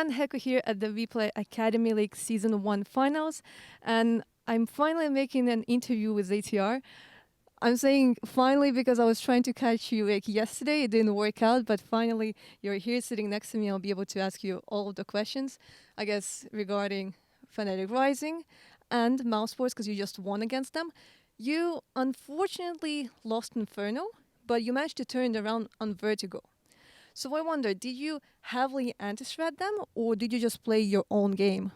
everyone, Heccu here at the WePlay Academy League Season 1 Finals, and I'm finally making an interview with ATR. I'm saying finally because I was trying to catch you like yesterday, it didn't work out, but finally you're here sitting next to me. I'll be able to ask you all of the questions, I guess, regarding Fnatic Rising and Mouse Sports because you just won against them. You unfortunately lost Inferno, but you managed to turn it around on Vertigo. So I wonder, did you heavily anti-strat them or did you just play your own game?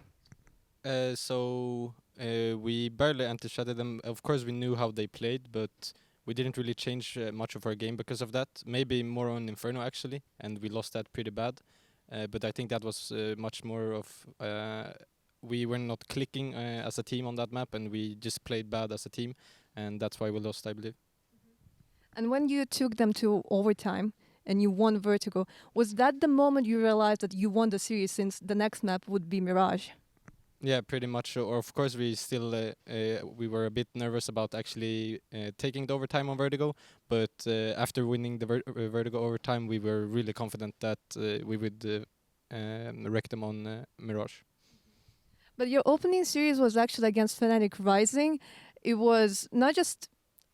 We barely anti-shotted them. Of course, we knew how they played, but we didn't really change much of our game because of that. Maybe more on Inferno actually, and we lost that pretty bad. But I think that was much more of we were not clicking as a team on that map, and we just played bad as a team, and that's why we lost, I believe. And when you took them to overtime and you won Vertigo, was that the moment you realized that you won the series since the next map would be Mirage? Yeah, pretty much. Or of course, we still we were a bit nervous about actually taking the overtime on Vertigo, but after winning the Vertigo overtime, we were really confident that we would wreck them on Mirage. But your opening series was actually against Fnatic Rising. It was not just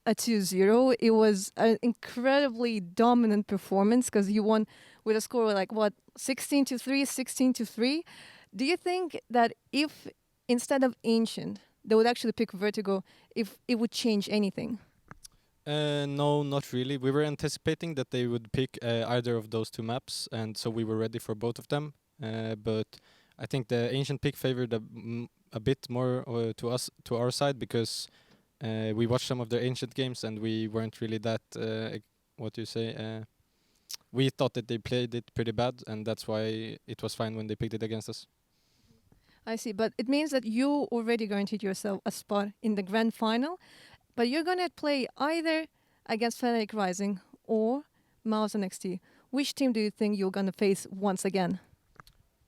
a 2-0, it was an incredibly dominant performance because you won with a score like what, 16-3, 16-3. Do you think that if instead of Ancient, they would actually pick Vertigo, if it would change anything? No, not really. We were anticipating that they would pick either of those two maps, and so we were ready for both of them. But I think the Ancient pick favored a bit more to our side because we watched some of their Ancient games and we weren't really that what do you say? We thought that they played it pretty bad, and that's why it was fine when they picked it against us. I see, but it means that you already guaranteed yourself a spot in the grand final, but you're going to play either against Fnatic Rising or Mouse NXT. Which team do you think you're going to face once again?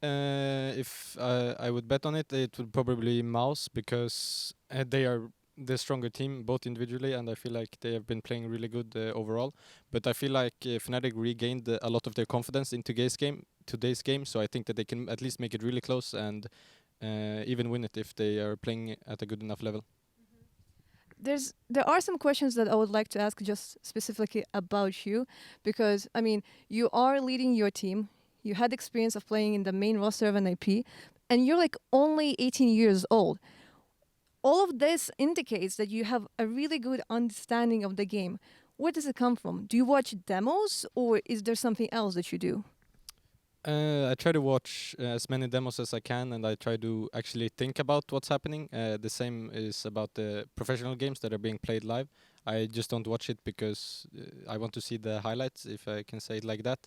If I would bet on it, it would probably be Mouse because they are the stronger team both individually, and I feel like they have been playing really good overall. But I feel like Fnatic regained a lot of their confidence in today's game, so I think that they can at least make it really close and even win it if they are playing at a good enough level. There are some questions that I would like to ask just specifically about you because I mean you are leading your team. You had experience of playing in the main roster of an IP, and you're like only 18 years old. All of this indicates that you have a really good understanding of the game. Where does it come from? Do you watch demos or is there something else that you do? I try to watch as many demos as I can, and I try to actually think about what's happening. The same is about the professional games that are being played live. I just don't watch it because I want to see the highlights, if I can say it like that.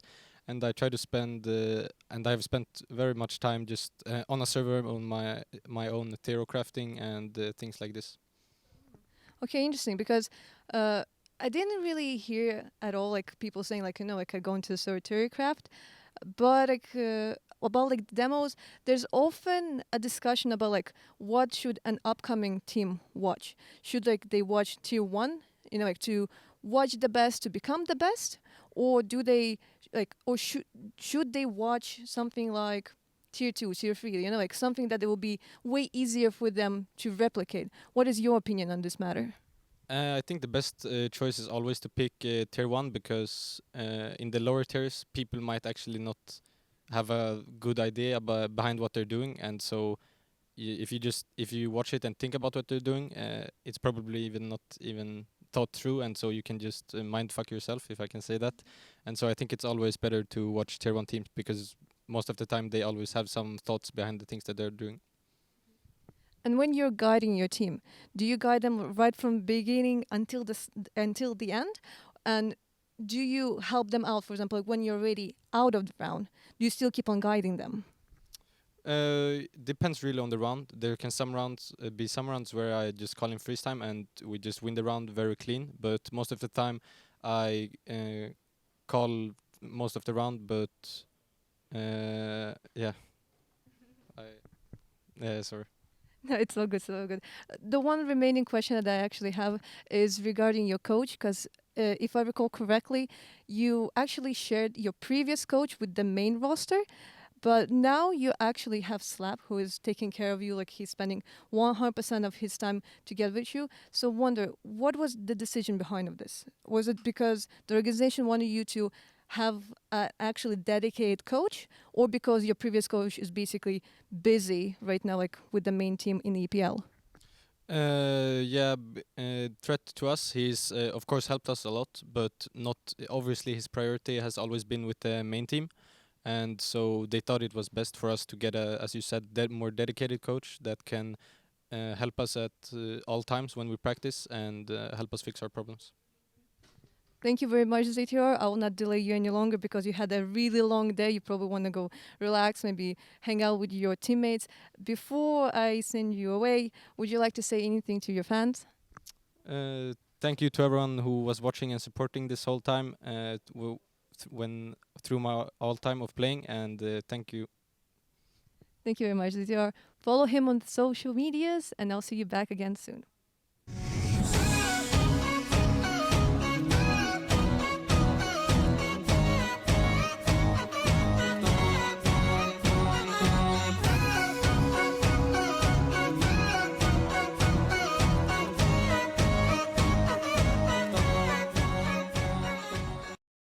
And I try to spend, and I've spent very much time just on a server on my own Thero crafting and things like this. Okay, interesting because I didn't really hear at all like people saying like like I go into solitary craft, but like about like demos, there's often a discussion about like what should an upcoming team watch. Should like they watch tier 1, like to watch the best to become the best, or do they like or should they watch something like tier 2, tier 3, like something that it will be way easier for them to replicate? What is your opinion on this matter? I think the best choice is always to pick tier 1 because in the lower tiers people might actually not have a good idea behind what they're doing, and so if you watch it and think about what they're doing, it's probably even not even thought through, and so you can just mind fuck yourself, if I can say that. And so I think it's always better to watch tier 1 teams because most of the time they always have some thoughts behind the things that they're doing. And when you're guiding your team, do you guide them right from beginning until until the end? And do you help them out, for example, like when you're already out of the round? Do you still keep on guiding them? Depends really on the round. There can some rounds be some rounds where I just call in freeze time and we just win the round very clean. But most of the time, I call most of the round. But yeah, I sorry. No, it's all good, so good. The one remaining question that I actually have is regarding your coach, because if I recall correctly, you actually shared your previous coach with the main roster, But now you actually have Slap, who is taking care of you, like he's spending 100% of his time to get with you. So wonder, what was the decision behind of this? Was it because the organization wanted you to have an actually dedicated coach, or because your previous coach is basically busy right now, like with the main team in the EPL? Yeah, threat to us. He's of course helped us a lot, but not obviously his priority has always been with the main team, and so they thought it was best for us to get a, as you said, more dedicated coach that can help us at all times when we practice and help us fix our problems. Thank you very much, ZTR. I will not delay you any longer because you had a really long day. You probably want to go relax, maybe hang out with your teammates. Before I send you away, would you like to say anything to your fans? Thank you to everyone who was watching and supporting this whole time when through my all time of playing, and thank you. Thank you very much, ZTR. Follow him on social medias, and I'll see you back again soon.